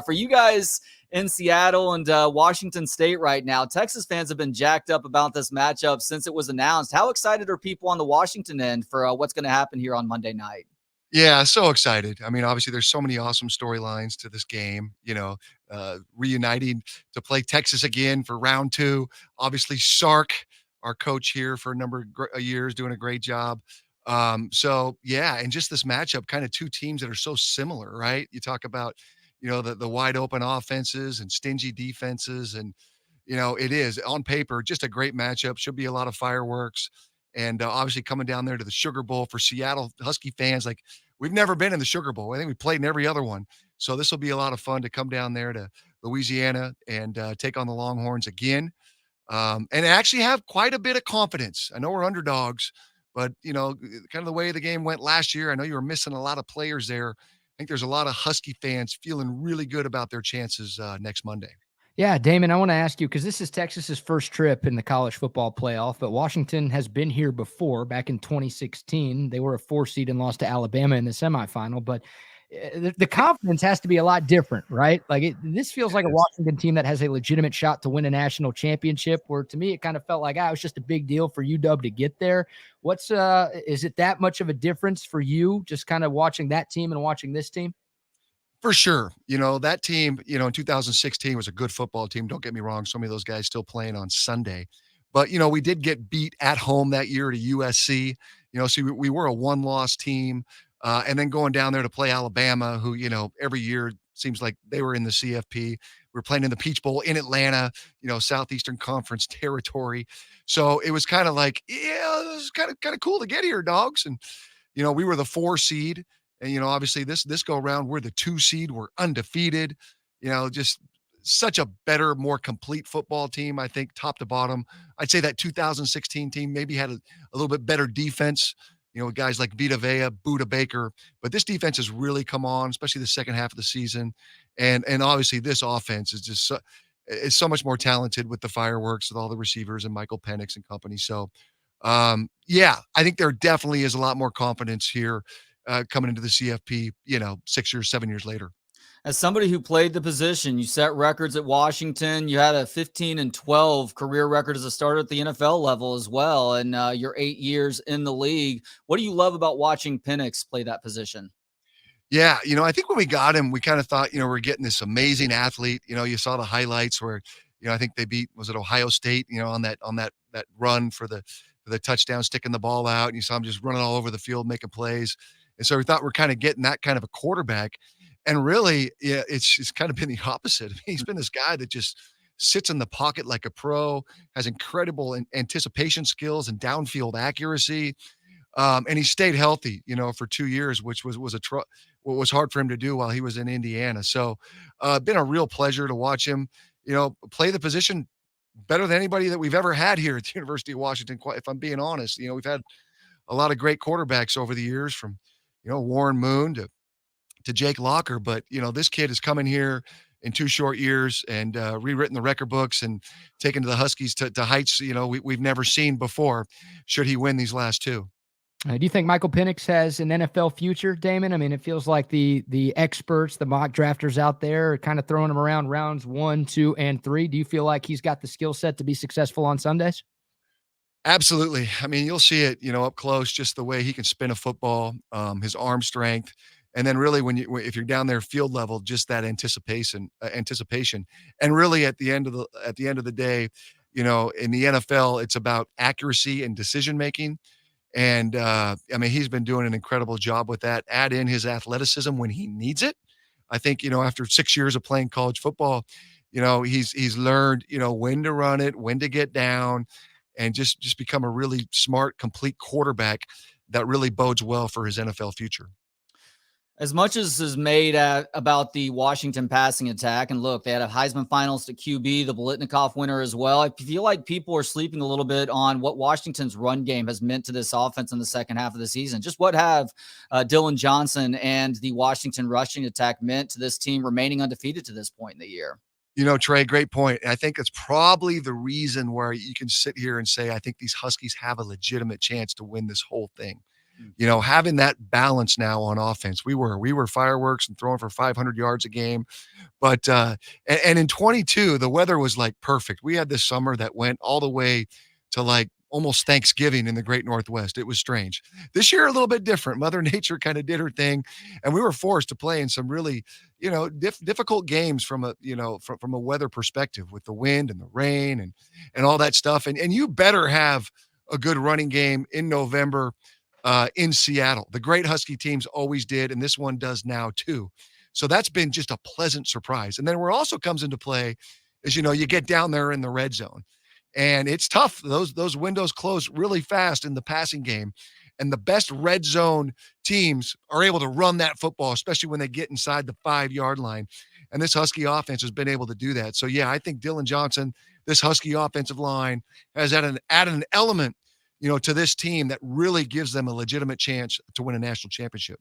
For you guys in Seattle and Washington State right now, Texas fans have been jacked up about this matchup since it was announced. How excited are people on the Washington end for what's going to happen here on Monday night? Yeah, so excited. I mean, obviously, there's so many awesome storylines to this game. Reuniting to play Texas again for round two. Obviously, Sark, our coach here for a number of years, doing a great job. So yeah, and just this matchup, kind of two teams that are so similar, right? You talk about, the wide open offenses and stingy defenses, and it is on paper just a great matchup. Should be a lot of fireworks. And obviously coming down there to the Sugar Bowl for Seattle Husky fans, like we've never been in the Sugar Bowl. I think we played in every other one. So this will be a lot of fun to come down there to Louisiana and take on the Longhorns again, and actually have quite a bit of confidence. I know we're underdogs, but kind of the way the game went last year, I know you were missing a lot of players there. I think there's a lot of Husky fans feeling really good about their chances next Monday. Yeah, Damon, I want to ask you, because this is Texas's first trip in the college football playoff, but Washington has been here before. Back in 2016, they were a 4 seed and lost to Alabama in the semifinal, but the confidence has to be a lot different, right? Like this feels like a Washington team that has a legitimate shot to win a national championship, where to me, it kind of felt like, it was just a big deal for UW to get there. Is it that much of a difference for you, just kind of watching that team and watching this team? For sure. That team, in 2016 was a good football team. Don't get me wrong. So many of those guys still playing on Sunday. But, we did get beat at home that year to USC. So we were a one-loss team. And then going down there to play Alabama, who, every year seems like they were in the CFP. We're playing in the Peach Bowl in Atlanta, Southeastern Conference territory. So it was kind of like, yeah, it was kind of cool to get here, dogs. And, we were the 4 seed. And, obviously this go around, we're the 2 seed. We're undefeated, just such a better, more complete football team, I think, top to bottom. I'd say that 2016 team maybe had a little bit better defense, with guys like Vita Vea, Buda Baker. But this defense has really come on, especially the second half of the season. And obviously this offense is just so much more talented with the fireworks, with all the receivers and Michael Penix and company. So, yeah, I think there definitely is a lot more confidence here coming into the CFP, 6 years, 7 years later. As somebody who played the position, you set records at Washington. You had a 15-12 career record as a starter at the NFL level as well, and you're 8 years in the league. What do you love about watching Penix play that position? Yeah, I think when we got him, we kind of thought, we're getting this amazing athlete. You saw the highlights where, I think they beat, was it Ohio State, on that run for the touchdown, sticking the ball out, and you saw him just running all over the field, making plays. And so we thought we're kind of getting that kind of a quarterback. And really, yeah, it's kind of been the opposite. I mean, he's been this guy that just sits in the pocket like a pro, has incredible anticipation skills and downfield accuracy. And he stayed healthy, for 2 years, which was what was hard for him to do while he was in Indiana. So, been a real pleasure to watch him, play the position better than anybody that we've ever had here at the University of Washington. If I'm being honest, we've had a lot of great quarterbacks over the years, from Warren Moon to Jake Locker, but this kid is coming here in 2 short years and rewritten the record books and taken to the Huskies to heights we've never seen before. Should he win these last 2? Do you think Michael Penix has an NFL future, Damon? I mean, it feels like the experts, the mock drafters out there are kind of throwing him around rounds 1, 2, and 3. Do you feel like he's got the skill set to be successful on Sundays? Absolutely. I mean, you'll see it, up close, just the way he can spin a football, his arm strength. And then really if you're down there field level, just that anticipation. And really at the end of the day, in the NFL, it's about accuracy and decision-making. And, I mean, he's been doing an incredible job with that. Add in his athleticism when he needs it. I think, after 6 years of playing college football, he's learned, when to run it, when to get down, and just become a really smart, complete quarterback that really bodes well for his NFL future. As much as is made about the Washington passing attack, and look, they had a Heisman finalist at QB, the Biletnikoff winner as well. I feel like people are sleeping a little bit on what Washington's run game has meant to this offense in the second half of the season. Just what have Dillon Johnson and the Washington rushing attack meant to this team remaining undefeated to this point in the year? Trey, great point. And I think it's probably the reason where you can sit here and say, I think these Huskies have a legitimate chance to win this whole thing. Having that balance now on offense. We were fireworks and throwing for 500 yards a game. But and in 22, the weather was like perfect. We had this summer that went all the way to like almost Thanksgiving in the Great Northwest. It was strange. This year, a little bit different. Mother Nature kind of did her thing, and we were forced to play in some really, difficult games from from a weather perspective with the wind and the rain and all that stuff. And you better have a good running game in November in Seattle. The great Husky teams always did, and this one does now too. So that's been just a pleasant surprise. And then where it also comes into play is, you get down there in the red zone. And it's tough. Those windows close really fast in the passing game. And the best red zone teams are able to run that football, especially when they get inside the 5-yard line. And this Husky offense has been able to do that. So, yeah, I think Dylan Johnson, this Husky offensive line, has added an element, to this team that really gives them a legitimate chance to win a national championship.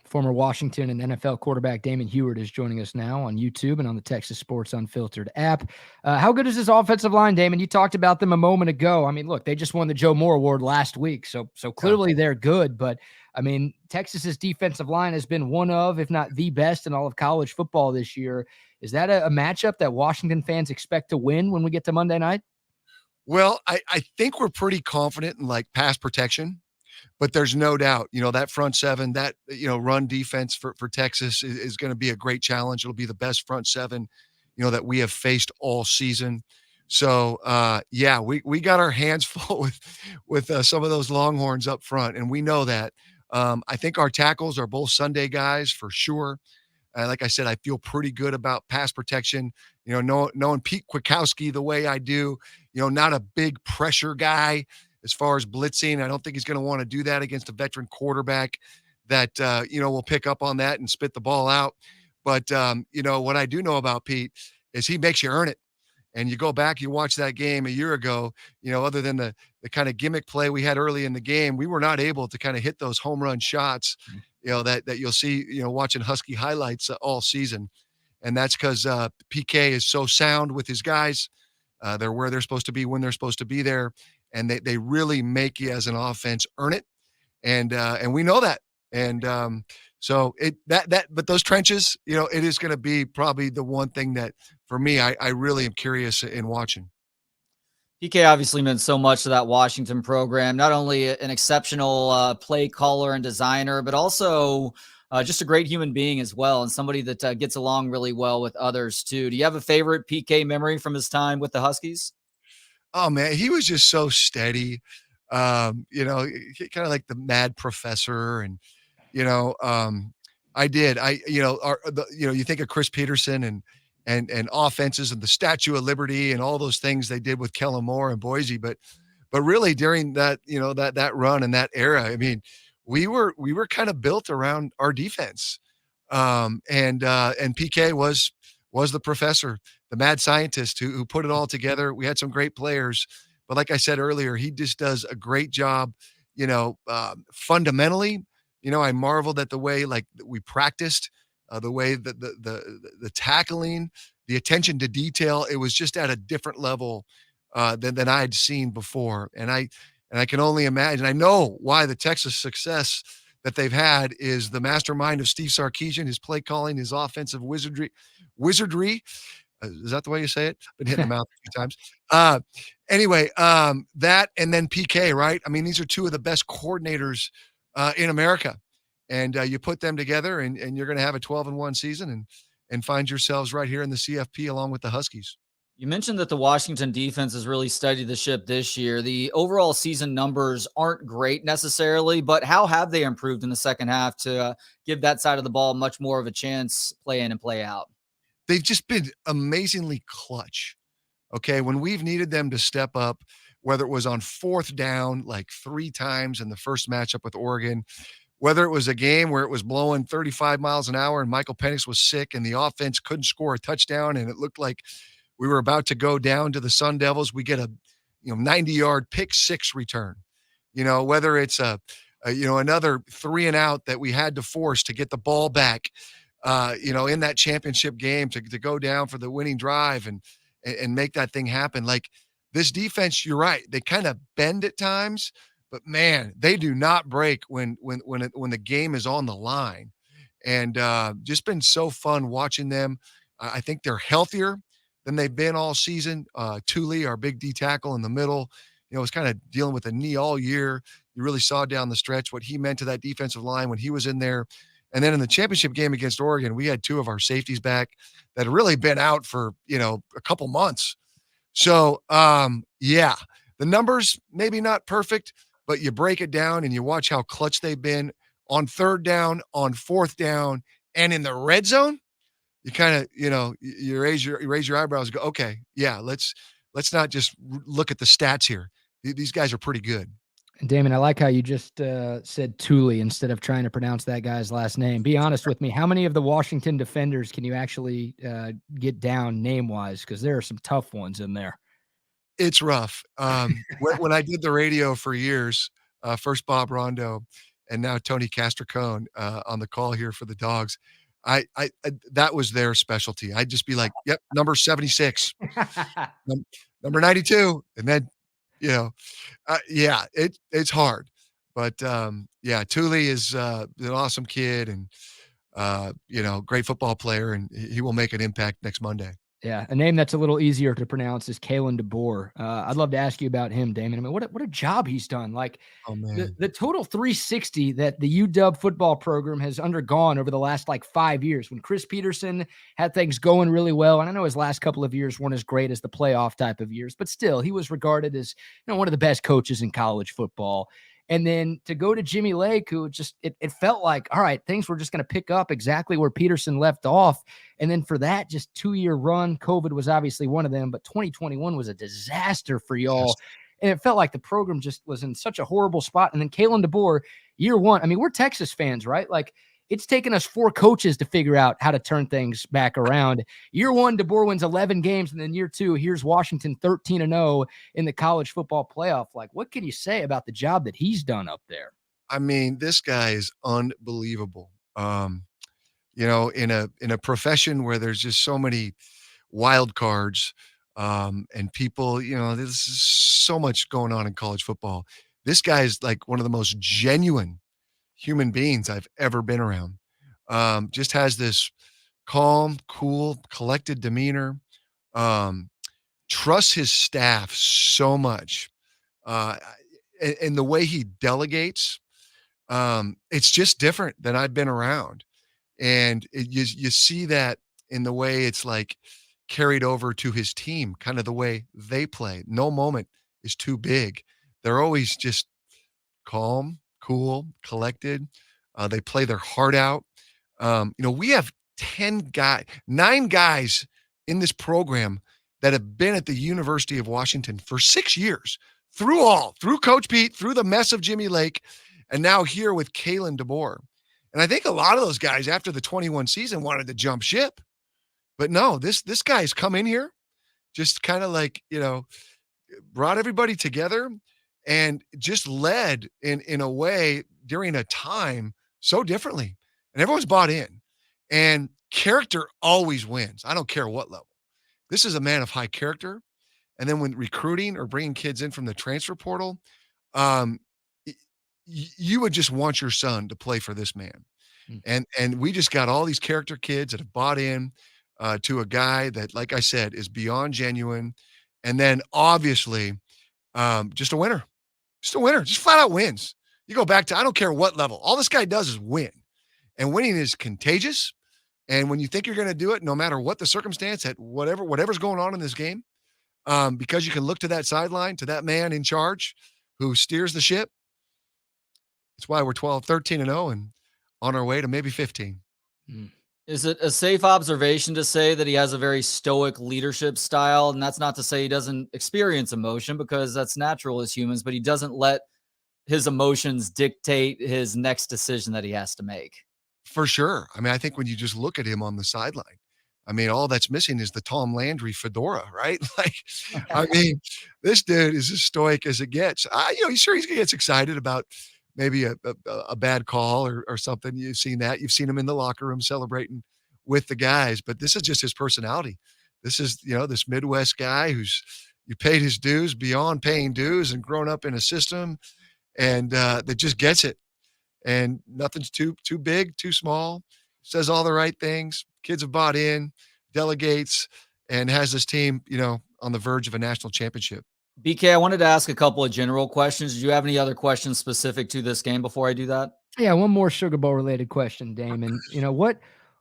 Former Washington and NFL quarterback Damon Huard is joining us now on YouTube and on the Texas Sports Unfiltered app. How good is this offensive line, Damon? You talked about them a moment ago. I mean, look, they just won the Joe Moore Award last week, so clearly they're good. But, I mean, Texas's defensive line has been one of, if not the best in all of college football this year. Is that a matchup that Washington fans expect to win when we get to Monday night? Well, I think we're pretty confident in, like, pass protection. But there's no doubt, that front seven, that, run defense for Texas is going to be a great challenge. It'll be the best front seven, that we have faced all season. So, yeah, we got our hands full with some of those Longhorns up front, and we know that. I think our tackles are both Sunday guys for sure. Like I said, I feel pretty good about pass protection. Knowing Pete Kwiatkowski the way I do, not a big pressure guy. As far as blitzing, I don't think he's going to want to do that against a veteran quarterback that, will pick up on that and spit the ball out. But, what I do know about Pete is he makes you earn it. And you go back, you watch that game a year ago, other than the kind of gimmick play we had early in the game, we were not able to kind of hit those home run shots, that you'll see, watching Husky highlights all season. And that's because PK is so sound with his guys. They're where they're supposed to be when they're supposed to be there. And they really make you as an offense earn it. And we know that. And but those trenches, it is going to be probably the one thing that for me, I really am curious in watching. PK obviously meant so much to that Washington program, not only an exceptional play caller and designer, but also just a great human being as well. And somebody that gets along really well with others too. Do you have a favorite PK memory from his time with the Huskies? Oh man, he was just so steady. Kind of like the mad professor. And, you think of Chris Peterson and offenses and the Statue of Liberty and all those things they did with Kellen Moore and Boise. But really during that, that run and that era, I mean, we were kind of built around our defense. And PK was the professor, the mad scientist who put it all together. We had some great players, but like I said earlier, he just does a great job, fundamentally. I marveled at the way like we practiced, the way that the tackling, the attention to detail, it was just at a different level than I had seen before. And I can only imagine, I know why the Texas success that they've had is the mastermind of Steve Sarkisian, his play calling, his offensive wizardry. Is that the way you say it? Been hitting the mouth a few times. Anyway, that and then PK, right? I mean, these are two of the best coordinators in America. And you put them together and you're going to have a 12-1 season and find yourselves right here in the CFP along with the Huskies. You mentioned that the Washington defense has really steadied the ship this year. The overall season numbers aren't great necessarily, but how have they improved in the second half to give that side of the ball much more of a chance, play in and play out? They've just been amazingly clutch. Okay. When we've needed them to step up, whether it was on 4th down, like 3 times in the first matchup with Oregon, whether it was a game where it was blowing 35 miles an hour and Michael Penix was sick and the offense couldn't score a touchdown and it looked like we were about to go down to the Sun Devils, we get a 90-yard pick 6 return. Whether it's another 3 and out that we had to force to get the ball back, in that championship game to go down for the winning drive and make that thing happen. Like this defense, you're right. They kind of bend at times, but man, they do not break when the game is on the line. And just been so fun watching them. I think they're healthier than they've been all season. Thule, our big D tackle in the middle, was kind of dealing with a knee all year. You really saw down the stretch what he meant to that defensive line when he was in there. And then in the championship game against Oregon, we had two of our safeties back that had really been out for, a couple months. So, yeah, the numbers maybe not perfect, but you break it down and you watch how clutch they've been on third down, on fourth down, and in the red zone. You kind of, you raise your eyebrows and go, okay, yeah, let's not just look at the stats here. These guys are pretty good. And Damon, I like how you just said Thule instead of trying to pronounce that guy's last name. Be honest with me. How many of the Washington defenders can you actually get down name-wise? Because there are some tough ones in there. It's rough. When I did the radio for years, first Bob Rondo and now Tony Castricone on the call here for the Dogs, I that was their specialty. I'd just be like, "Yep, number 76, number 92," and then, yeah, it's hard, but yeah, Thule is an awesome kid and great football player, and he will make an impact next Monday. Yeah, a name that's a little easier to pronounce is Kalen DeBoer. I'd love to ask you about him, Damon. I mean, what a job he's done. Like Oh man, the total 360 that the UW football program has undergone over the last 5 years. When Chris Peterson had things going really well, and I know his last couple of years weren't as great as the playoff type of years, but still, he was regarded as one of the best coaches in college football. And then to go to Jimmy Lake, who just it felt like, all right, things were just going to pick up exactly where Peterson left off. And then for that just 2-year run, COVID was obviously one of them, but 2021 was a disaster for y'all. yes. And it felt like the program just was in such a horrible spot. And then Kalen DeBoer, year one, I mean, we're Texas fans, right? Like, it's taken us 4 coaches to figure out how to turn things back around. Year one, DeBoer wins 11 games. And then year two, here's Washington 13-0 in the college football playoff. Like, what can you say about the job that he's done up there? I mean, this guy is unbelievable. In a profession where there's just so many wild cards, and people, there's so much going on in college football. This guy is like one of the most genuine human beings I've ever been around. Just has this calm, cool, collected demeanor. Um, trusts his staff so much, and the way he delegates. It's just different than I've been around. And you see that in the way it's carried over to his team, kind of the way they play. No moment is too big. They're always just calm, cool, collected. They play their heart out. We have 9 guys in this program that have been at the University of Washington for 6 years, through Coach Pete, through the mess of Jimmy Lake, and now here with Kalen DeBoer. And I think a lot of those guys after the 21 season wanted to jump ship. But no, this guy's come in here, just kind of brought everybody together and just led in a way during a time so differently. And everyone's bought in. And character always wins. I don't care what level. This is a man of high character. And then when recruiting or bringing kids in from the transfer portal, you would just want your son to play for this man. And we just got all these character kids that have bought in to a guy that, like I said, is beyond genuine. And then obviously just a winner, just flat out wins. You go back to, I don't care what level. All this guy does is win, and winning is contagious. And when you think you're going to do it, no matter what the circumstance, at whatever's going on in this game, because you can look to that sideline, to that man in charge who steers the ship. It's why we're 13-0 and on our way to maybe 15. Is it a safe observation to say that he has a very stoic leadership style? And that's not to say he doesn't experience emotion, because that's natural as humans, but he doesn't let his emotions dictate his next decision that he has to make. For sure. I mean, I think when you just look at him on the sideline, I mean, all that's missing is the Tom Landry fedora, right? I mean, this dude is as stoic as it gets. Sure, he gets excited about maybe a bad call or something. You've seen that. You've seen him in the locker room celebrating with the guys, but this is just his personality. This is, this Midwest guy who's you paid his dues beyond paying dues and grown up in a system. and that just gets it. And nothing's too big, too small. Says all the right things. Kids have bought in, delegates, and has this team, on the verge of a national championship. BK, I wanted to ask a couple of general questions. Do you have any other questions specific to this game before I do that? Yeah, one more Sugar Bowl related question, Damon.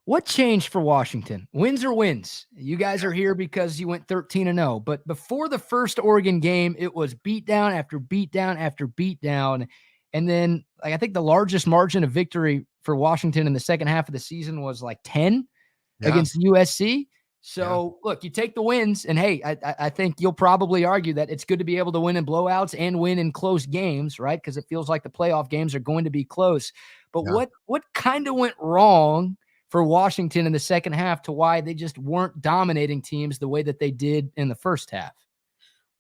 What changed for Washington? Wins or wins? You guys are here because you went 13-0, but before the first Oregon game, it was beat down after beat down after beat down. And then I think the largest margin of victory for Washington in the second half of the season was like 10 Yeah, against USC. yeah, So look, you take the wins, and hey, I think you'll probably argue that it's good to be able to win in blowouts and win in close games, right? Because it feels like the playoff games are going to be close. But yeah. what kind of went wrong for Washington in the second half to why they just weren't dominating teams the way that they did in the first half?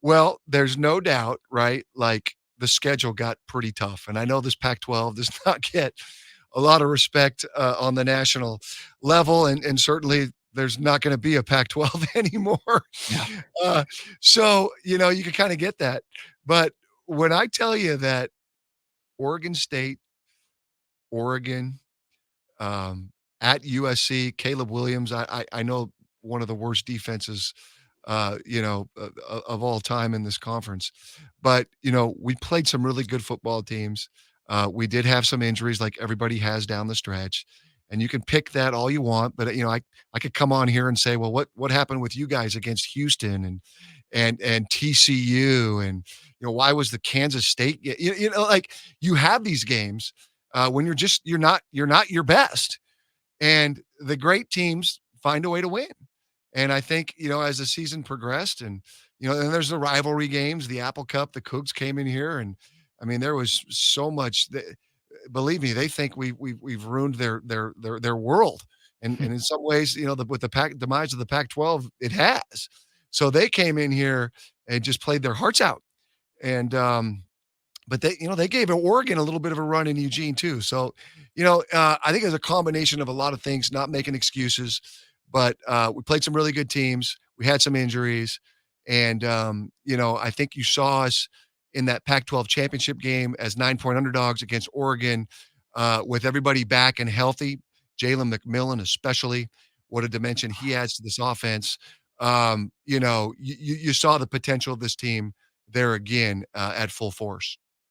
Well, there's no doubt, right? Like the schedule got pretty tough. And I know this Pac-12 does not get a lot of respect on the national level. And certainly there's not going to be a Pac-12 anymore. Yeah. Uh, so, you can kind of get that. But when I tell you that Oregon State, Oregon, at USC, Caleb Williams, I know one of the worst defenses, of all time in this conference. But, we played some really good football teams. We did have some injuries like everybody has down the stretch. And you can pick that all you want, but I could come on here and say, well, what happened with you guys against Houston and TCU and why was the Kansas State like you have these games when you're not your best, and the great teams find a way to win. And I think, as the season progressed and, then there's the rivalry games, the Apple Cup, the Cougs came in here. And I mean, there was so much that, believe me, they think we've ruined their world. And in some ways, with the demise of the Pac-12, it has. So they came in here and just played their hearts out. And, but they gave Oregon a little bit of a run in Eugene too. So, I think it's a combination of a lot of things, not making excuses, but we played some really good teams. We had some injuries, and I think you saw us in that Pac-12 championship game as 9-point underdogs against Oregon, with everybody back and healthy. Jalen McMillan, especially, what a dimension he adds to this offense. You saw the potential of this team there again at full force.